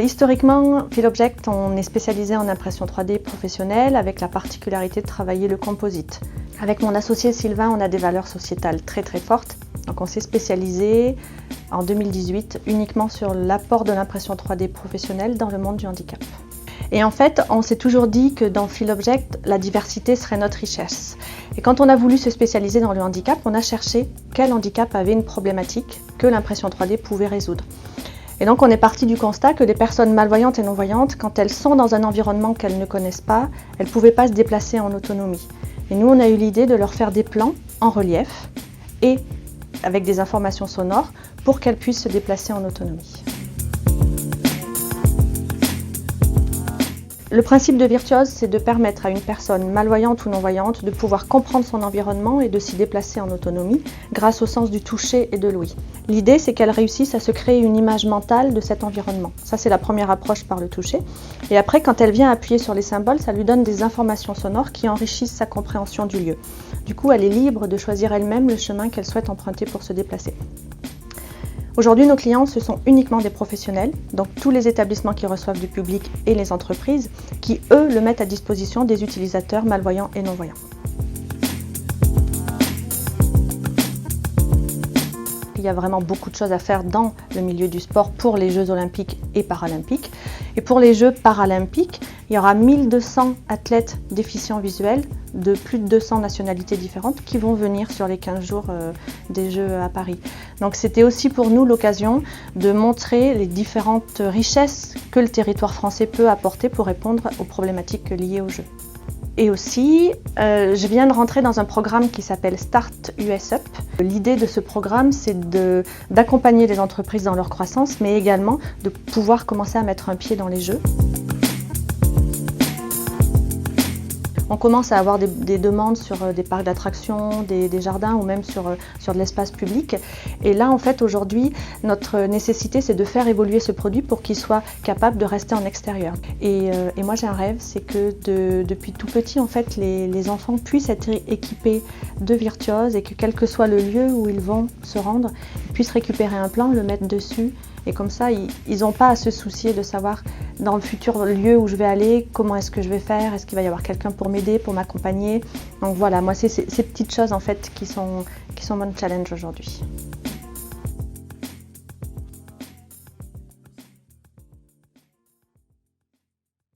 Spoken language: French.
Historiquement, Philobject, on est spécialisé en impression 3D professionnelle avec la particularité de travailler le composite. Avec mon associé Sylvain, on a des valeurs sociétales très fortes. Donc on s'est spécialisé en 2018 uniquement sur l'apport de l'impression 3D professionnelle dans le monde du handicap. Et en fait, on s'est toujours dit que dans Philobject, la diversité serait notre richesse. Et quand on a voulu se spécialiser dans le handicap, on a cherché quel handicap avait une problématique que l'impression 3D pouvait résoudre. Et donc on est parti du constat que les personnes malvoyantes et non-voyantes, quand elles sont dans un environnement qu'elles ne connaissent pas, elles ne pouvaient pas se déplacer en autonomie. Et nous, on a eu l'idée de leur faire des plans en relief et avec des informations sonores pour qu'elles puissent se déplacer en autonomie. Le principe de Virtuose, c'est de permettre à une personne malvoyante ou non-voyante de pouvoir comprendre son environnement et de s'y déplacer en autonomie grâce au sens du toucher et de l'ouïe. L'idée, c'est qu'elle réussisse à se créer une image mentale de cet environnement. Ça, c'est la première approche par le toucher. Et après, quand elle vient appuyer sur les symboles, ça lui donne des informations sonores qui enrichissent sa compréhension du lieu. Du coup, elle est libre de choisir elle-même le chemin qu'elle souhaite emprunter pour se déplacer. Aujourd'hui, nos clients, ce sont uniquement des professionnels, donc tous les établissements qui reçoivent du public et les entreprises, qui, eux, le mettent à disposition des utilisateurs malvoyants et non-voyants. Il y a vraiment beaucoup de choses à faire dans le milieu du sport pour les Jeux olympiques et paralympiques. Et pour les Jeux paralympiques, il y aura 1200 athlètes déficients visuels de plus de 200 nationalités différentes qui vont venir sur les 15 jours des Jeux à Paris. Donc c'était aussi pour nous l'occasion de montrer les différentes richesses que le territoire français peut apporter pour répondre aux problématiques liées aux Jeux. Et aussi, je viens de rentrer dans un programme qui s'appelle Start US Up. L'idée de ce programme, c'est d'accompagner les entreprises dans leur croissance, mais également de pouvoir commencer à mettre un pied dans les Jeux. On commence à avoir des demandes sur des parcs d'attractions, des jardins ou même sur de l'espace public. Et là, en fait, aujourd'hui, notre nécessité, c'est de faire évoluer ce produit pour qu'il soit capable de rester en extérieur. Et moi, j'ai un rêve, c'est que depuis tout petit, en fait, les enfants puissent être équipés de Virtuose et que quel que soit le lieu où ils vont se rendre, ils puissent récupérer un plan, le mettre dessus. Et comme ça, ils n'ont pas à se soucier de savoir dans le futur lieu où je vais aller, comment est-ce que je vais faire, est-ce qu'il va y avoir quelqu'un pour m'aider, pour m'accompagner. Donc voilà, moi c'est ces petites choses en fait qui sont mon challenge aujourd'hui.